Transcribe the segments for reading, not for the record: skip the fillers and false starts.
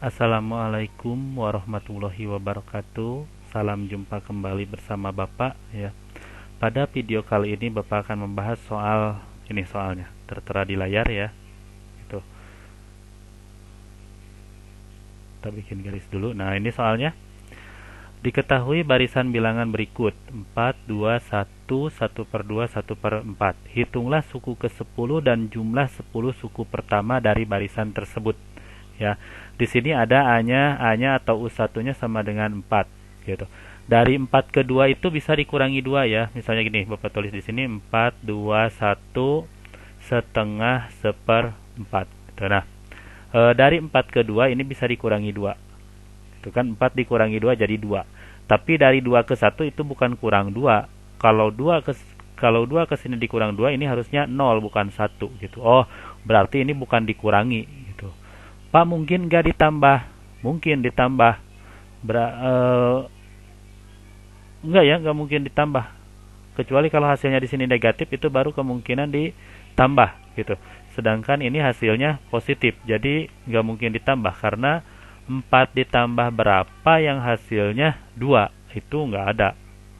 Assalamualaikum warahmatullahi wabarakatuh. Salam jumpa kembali bersama Bapak ya. Pada video kali ini Bapak akan membahas soal ini, soalnya tertera di layar ya. Itu. Kita bikin garis dulu. Nah, ini soalnya. Diketahui barisan bilangan berikut 4, 2, 1, 1 per 2, 1 per 4. Hitunglah suku ke-10 dan jumlah 10 suku pertama dari barisan tersebut. Ya, di sini ada A-nya atau U1-nya sama dengan 4 gitu. Dari 4 ke 2 itu bisa dikurangi 2 ya. Misalnya gini, Bapak tulis di sini 4, 2, 1 setengah seper 4 gitu. Nah, dari 4 ke 2 ini bisa dikurangi 2. Itu kan 4 dikurangi 2 jadi 2. Tapi dari 2 ke 1 itu bukan kurang 2. Kalau 2 ke sini dikurang 2 ini harusnya 0 bukan 1 gitu. Oh, berarti ini bukan dikurangi gitu. Pak, mungkin nggak ditambah? Mungkin ditambah. Enggak ya, nggak mungkin ditambah. Kecuali kalau hasilnya di sini negatif, itu baru kemungkinan ditambah gitu. Sedangkan ini hasilnya positif, jadi nggak mungkin ditambah karena 4 ditambah berapa yang hasilnya 2 itu nggak ada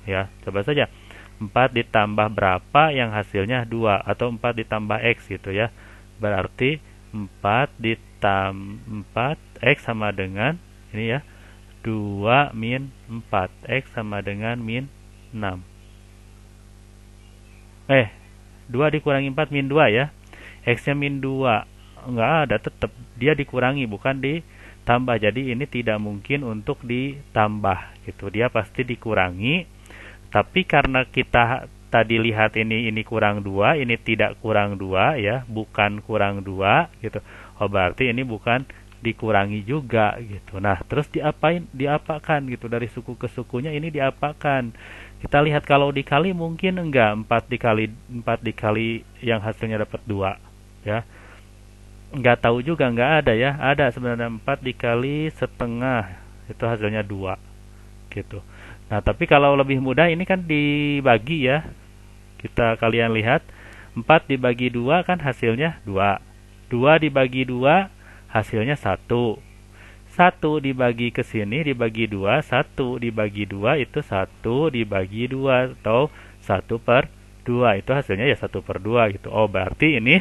ya. Coba saja 4 ditambah berapa yang hasilnya 2 atau 4 ditambah X gitu ya. Berarti 4 ditambah X sama dengan ini ya, 2 min 4. X sama dengan min 6. 2 dikurangi 4 min 2 ya. X nya min 2 nggak ada, tetap dia dikurangi bukan ditambah. Jadi ini tidak mungkin untuk ditambah gitu, dia pasti dikurangi. Tapi karena kita tadi lihat ini kurang 2, ini tidak kurang 2 ya, bukan kurang 2 gitu. Oh, berarti ini bukan dikurangi juga gitu. Nah, terus diapakan gitu, dari suku ke sukunya ini diapakan. Kita lihat kalau dikali mungkin enggak, 4 dikali yang hasilnya dapat 2 ya. Enggak tahu juga, enggak ada ya. Ada sebenarnya 4 dikali setengah itu hasilnya 2 gitu. Nah, tapi kalau lebih mudah ini kan dibagi ya. Kalian lihat 4 dibagi 2 kan hasilnya 2. 2 dibagi 2 hasilnya 1. 1 dibagi ke sini dibagi 2, 1 dibagi 2 itu 1 dibagi 2 atau 1 per 2 itu hasilnya ya 1 per 2 gitu. Oh, berarti ini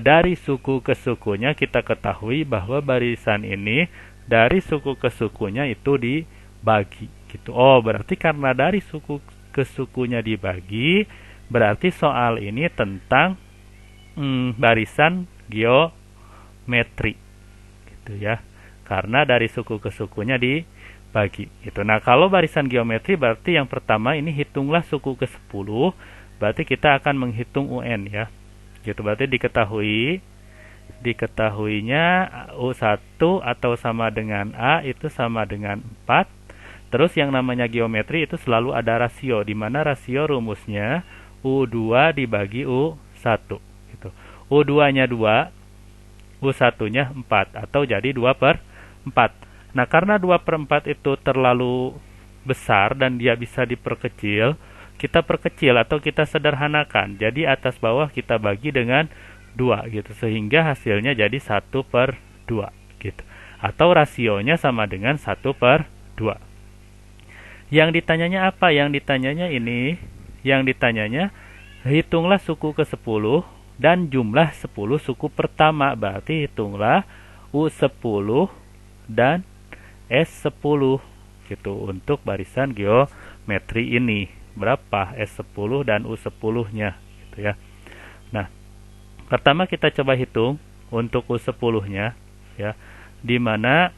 dari suku ke sukunya kita ketahui bahwa barisan ini dari suku ke sukunya itu dibagi gitu. Oh, berarti karena dari suku ke sukunya dibagi, berarti soal ini tentang barisan geometri gitu ya. Karena dari suku ke sukunya dibagi gitu. Nah, kalau barisan geometri berarti yang pertama ini hitunglah suku ke 10. Berarti kita akan menghitung UN ya. Gitu, berarti diketahuinya U1 atau sama dengan A itu sama dengan 4. Terus yang namanya geometri itu selalu ada rasio, di mana rasio rumusnya U2 dibagi U1 gitu. U2-nya 2, U1-nya 4 atau jadi 2 per 4. Nah, karena 2 per 4 itu terlalu besar dan dia bisa diperkecil, kita perkecil atau kita sederhanakan. Jadi atas bawah kita bagi dengan 2 gitu, sehingga hasilnya jadi 1 per 2 gitu. Atau rasionya sama dengan 1 per 2. Yang ditanyanya apa? Yang ditanyanya hitunglah suku ke 10 dan jumlah 10 suku pertama. Berarti hitunglah U10 dan S10 gitu untuk barisan geometri ini. Berapa S10 dan U10-nya gitu ya. Nah, pertama kita coba hitung untuk U10-nya ya. Di mana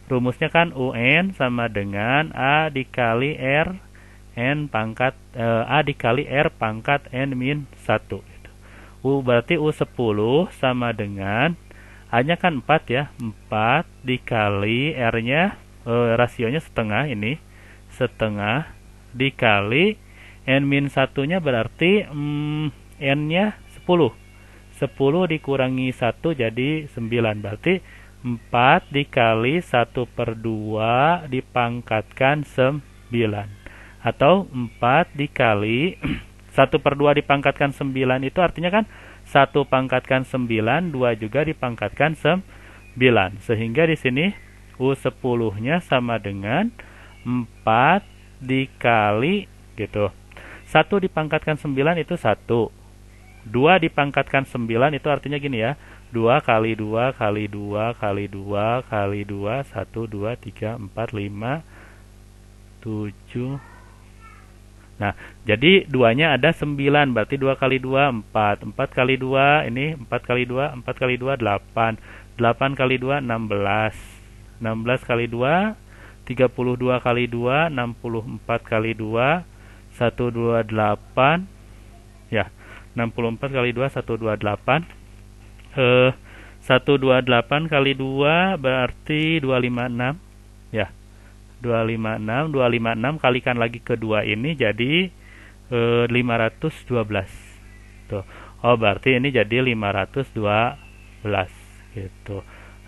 rumusnya kan UN sama dengan A dikali R N pangkat A dikali R pangkat N min 1 gitu. Berarti U10 sama dengan A-nya kan 4 ya. 4 dikali R-nya rasionya setengah, ini setengah dikali N-1-nya berarti N-nya 10. 10 dikurangi 1 jadi 9. Berarti 4 dikali 1 per 2 dipangkatkan 9. Atau 4 dikali 1 per 2 dipangkatkan 9 itu artinya kan 1 pangkatkan 9, 2 juga dipangkatkan 9. Sehingga di sini U10-nya sama dengan 4 dikali gitu. 1 dipangkatkan 9 itu 1. 2 dipangkatkan 9 itu artinya gini ya. 2 kali 2 kali 2 kali 2 kali 2 1 2 3 4 5 7. Nah, jadi 2-nya ada 9, berarti 2 kali 2 4. 4 kali 2 ini 4 kali 2 4 kali 2 8. 8 kali 2 16. 16 kali 2 32 kali 2 64 kali 2 128 ya. 64 kali 2 128. 128 kali 2 berarti 256 ya. 256 kalikan lagi ke 2 ini jadi 512 tuh. Oh, berarti ini jadi 512 gitu.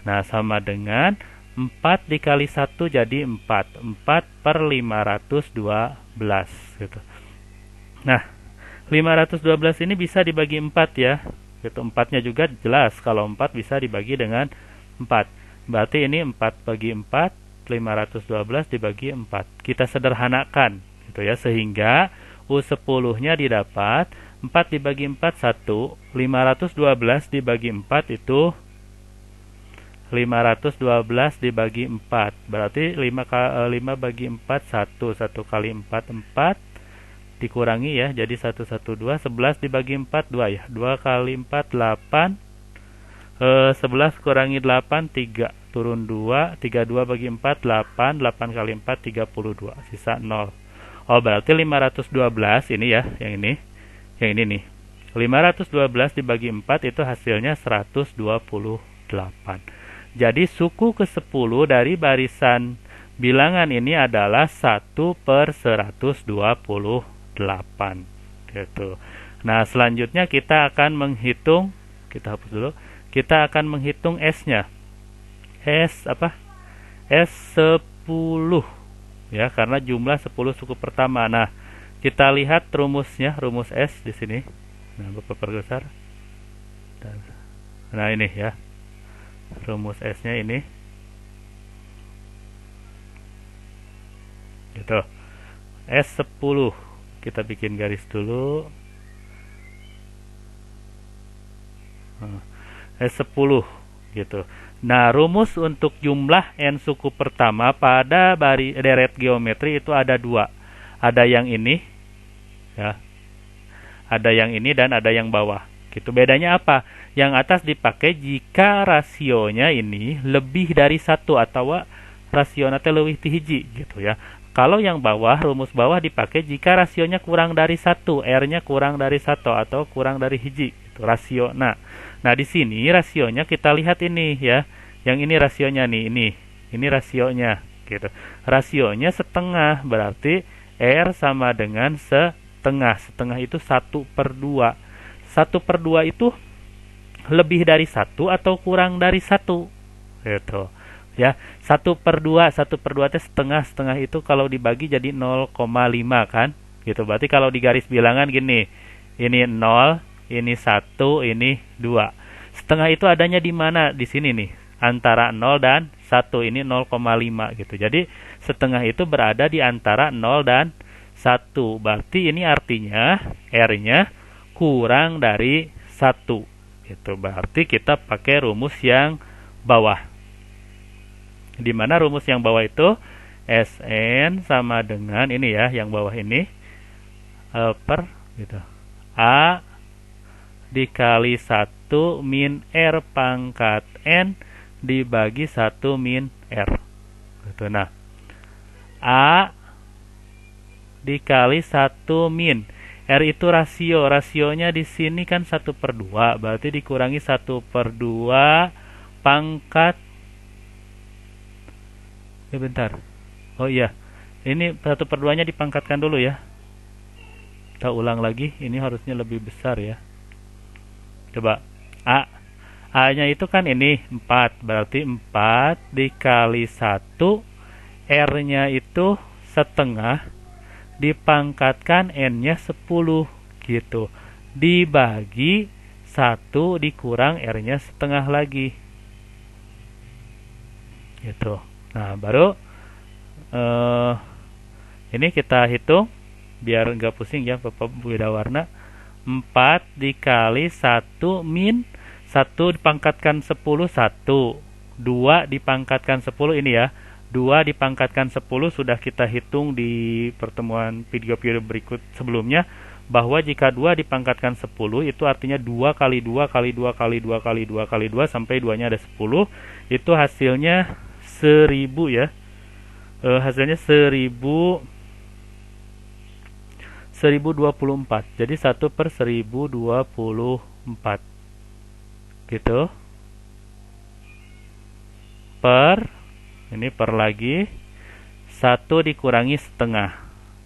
Nah, sama dengan 4 dikali 1 jadi 4. 4 per 512 gitu. Nah, 512 ini bisa dibagi 4 ya. Gitu, 4-nya juga jelas kalau 4 bisa dibagi dengan 4. Berarti ini 4 bagi 4, 512 dibagi 4. Kita sederhanakan gitu ya, sehingga U10-nya didapat 4 dibagi 4 1, 512 dibagi 4 itu 512 dibagi 4. Berarti 5 bagi 4 1. 1 kali 4 4 dikurangi ya, jadi 112. 11 dibagi 4 2 ya. 2 kali 4 8. 11 kurangi 8 3. Turun 2. 32 bagi 4 8. 8 kali 4 32. Sisa 0. Oh, berarti 512 ini ya, yang ini. Yang ini nih. 512 dibagi 4 itu hasilnya 128. Jadi suku ke-10 dari barisan bilangan ini adalah 1 per 128 gitu. Nah, selanjutnya kita akan menghitung, kita hapus dulu. Kita akan menghitung S-nya. S apa? S10 ya, karena jumlah 10 suku pertama. Nah, kita lihat rumusnya, rumus S di sini. Nah, Bapak perbesar. Nah, ini ya. Rumus S-nya ini gitu. S10 kita bikin garis dulu. S10 gitu. Nah, rumus untuk jumlah n suku pertama pada deret geometri itu ada 2. Ada yang ini ya. Ada yang ini dan ada yang bawah. Gitu. Bedanya apa? Yang atas dipakai jika rasionya ini lebih dari 1 atau rasionya lebih ti hiji gitu ya. Kalau yang bawah, rumus bawah dipakai jika rasionya kurang dari 1, R-nya kurang dari 1 atau kurang dari hiji gitu, rasio. Nah, di sini rasionya kita lihat ini ya. Yang ini rasionya nih, ini rasionya gitu. Rasionya setengah, berarti R sama dengan setengah. Setengah itu 1/2. 1/2 itu lebih dari 1 atau kurang dari 1 gitu ya. 1/2 itu setengah itu kalau dibagi jadi 0,5 kan gitu. Berarti kalau di garis bilangan gini, ini 0, ini 1, ini 2. Setengah itu adanya di mana? Di sini nih, antara 0 dan 1. Ini 0,5 gitu. Jadi setengah itu berada di antara 0 dan 1. Berarti ini artinya R-nya kurang dari 1 gitu. Berarti kita pakai rumus yang bawah. Di mana rumus yang bawah itu Sn sama dengan ini ya, yang bawah ini per gitu. A dikali 1 min R pangkat N dibagi 1 min R gitu. Nah, A dikali 1 min R itu rasio. Rasionya di sini kan 1/2. Berarti dikurangi 1/2 pangkat. Bentar. Oh iya. Ini 1/2-nya dipangkatkan dulu ya. Kita ulang lagi. Ini harusnya lebih besar ya. Coba. A-nya itu kan ini 4. Berarti 4 dikali 1. R-nya itu setengah. Dipangkatkan N-nya 10 gitu. Dibagi 1 dikurang R-nya setengah lagi. gitu. Nah, baru eh, ini kita hitung biar nggak pusing ya Bapak beda warna. 4 dikali 1 min 1 dipangkatkan 10 1. 2 dipangkatkan 10 ini ya. 2 dipangkatkan 10 sudah kita hitung di pertemuan video-video berikut sebelumnya, bahwa jika 2 dipangkatkan 10 itu artinya 2 kali 2 kali 2 kali 2 kali 2 kali 2 sampai 2-nya ada 10. Itu hasilnya 1000 ya. Hasilnya 1024. Jadi 1 per 1024 gitu. Per ini per lagi 1 dikurangi setengah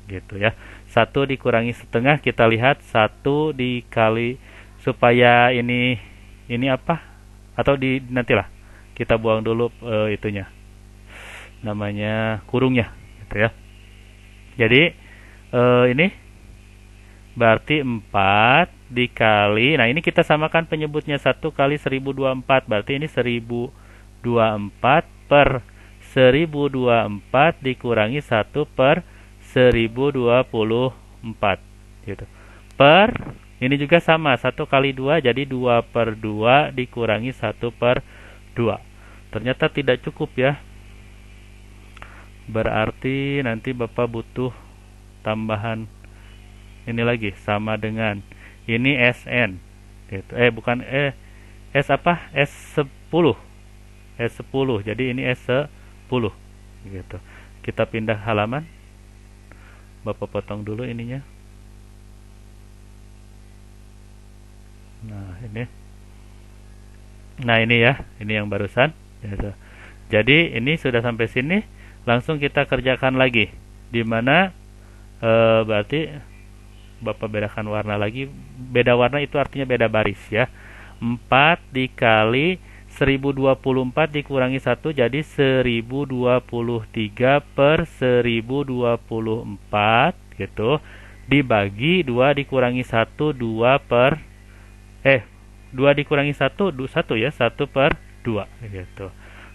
gitu ya. 1 dikurangi setengah, kita lihat 1 dikali, supaya ini apa, atau di nantilah kita buang dulu itunya, namanya kurungnya gitu ya. Jadi ini berarti 4 dikali, nah ini kita samakan penyebutnya, 1 kali 1024, berarti ini 1024 per 1024 dikurangi 1 per 1024 gitu. Per ini juga sama, 1 kali 2 jadi 2 per 2 dikurangi 1 per 2. Ternyata tidak cukup ya. Berarti nanti Bapak butuh tambahan ini lagi, sama dengan ini SN gitu. Bukan S apa? S10. S10. Jadi ini S10 gitu. Kita pindah halaman. Bapak potong dulu ininya. Nah, ini. Nah, ini ya. Ini yang barusan gitu. Jadi ini sudah sampai sini, langsung kita kerjakan lagi. Di mana berarti Bapak bedakan warna lagi. Beda warna itu artinya beda baris ya. 4 dikali 1024 dikurangi 1 jadi 1023 per 1024 gitu. Dibagi 2 dikurangi 1 2 per 2 dikurangi 1 1 ya, 1 per 2 gitu.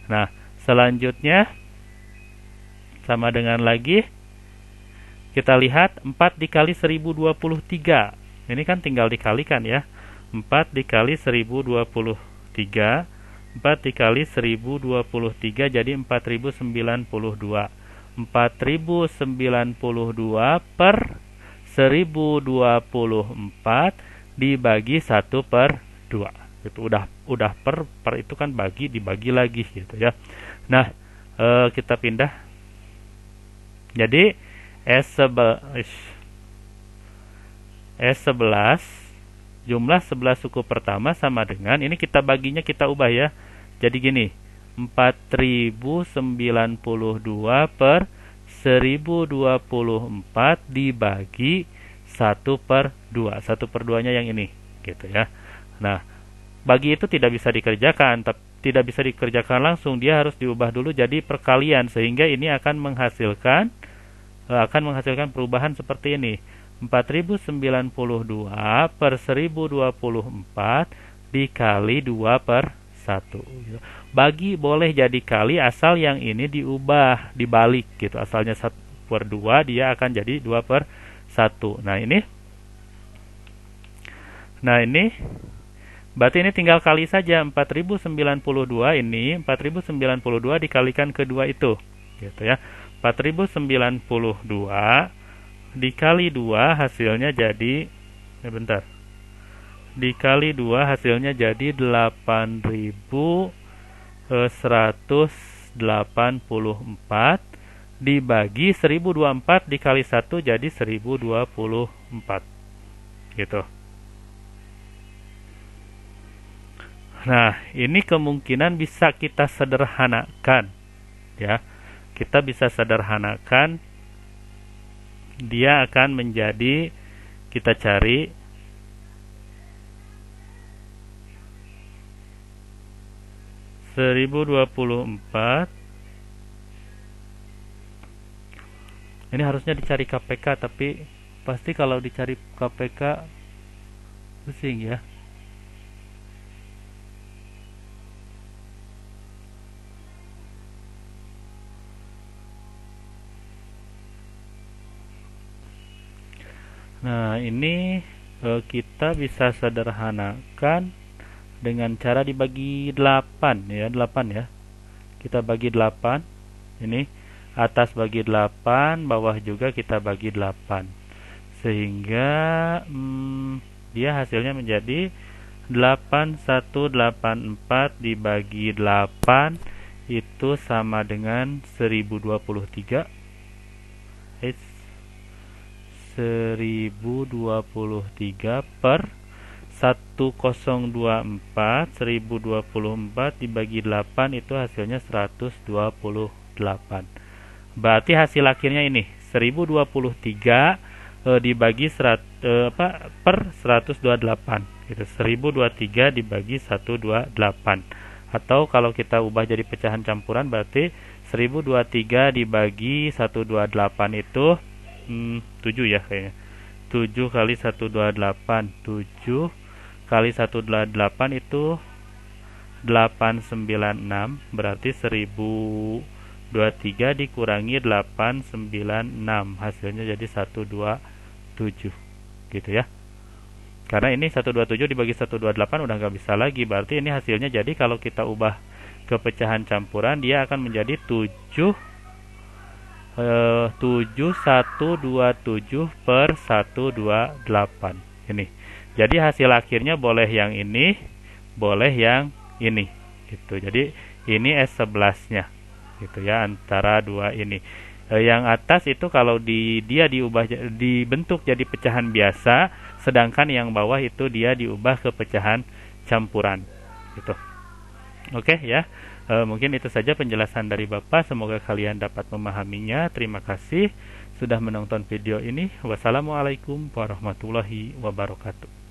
Nah, selanjutnya sama dengan lagi kita lihat 4 dikali 1023. Ini kan tinggal dikalikan ya. 4 dikali 1023, 4 dikali 1023 jadi 4092. 4092 per 1024 dibagi 1 per 2. Itu udah per itu kan bagi dibagi lagi gitu ya. Nah, kita pindah. Jadi S11 jumlah 11 suku pertama sama dengan ini, kita baginya kita ubah ya. Jadi gini, 4092 per 1024 dibagi 1 per 2. 1 per 2 nya yang ini gitu ya. Nah, bagi itu tidak bisa dikerjakan, tidak bisa dikerjakan langsung, dia harus diubah dulu jadi perkalian, sehingga ini akan menghasilkan perubahan seperti ini. 4092 per 1024 dikali 2 per 1. Bagi boleh jadi kali, asal yang ini diubah, dibalik gitu. Asalnya 1 per 2, dia akan jadi 2 per 1. Nah ini berarti ini tinggal kali saja. 4092 ini 4092 dikalikan kedua itu gitu ya. 4092 dikali 2 hasilnya jadi dikali 2 hasilnya jadi 8184 dibagi 1024 dikali 1 jadi 1024 gitu. Nah, ini kemungkinan bisa kita sederhanakan ya. Kita bisa sederhanakan, dia akan menjadi, kita cari 1024. Ini harusnya dicari KPK, tapi pasti kalau dicari KPK pusing ya. Nah, ini kita bisa sederhanakan dengan cara dibagi 8 ya, 8 ya. Kita bagi 8. Ini atas bagi 8, bawah juga kita bagi 8. Sehingga dia hasilnya menjadi 8184 dibagi 8 itu sama dengan 1023. 1023 per 1024. 1024 dibagi 8 itu hasilnya 128. Berarti hasil akhirnya ini 1023 dibagi per 128 gitu. 1023 dibagi 128. Atau kalau kita ubah jadi pecahan campuran berarti 1023 dibagi 128 itu 7 ya kayaknya. 7 kali 128, 7 kali 128 itu 896, berarti 1023 dikurangi 896, hasilnya jadi 127 gitu ya. Karena ini 127 dibagi 128 udah nggak bisa lagi, berarti ini hasilnya jadi kalau kita ubah ke pecahan campuran dia akan menjadi 7127 per 128 ini. Jadi hasil akhirnya boleh yang ini, boleh yang ini gitu. Jadi ini S11 nya gitu ya, antara dua ini. Yang atas itu kalau dia dibentuk jadi pecahan biasa, sedangkan yang bawah itu dia diubah ke pecahan campuran gitu. Oke ya. Mungkin itu saja penjelasan dari Bapak. Semoga kalian dapat memahaminya. Terima kasih sudah menonton video ini. Wassalamualaikum warahmatullahi wabarakatuh.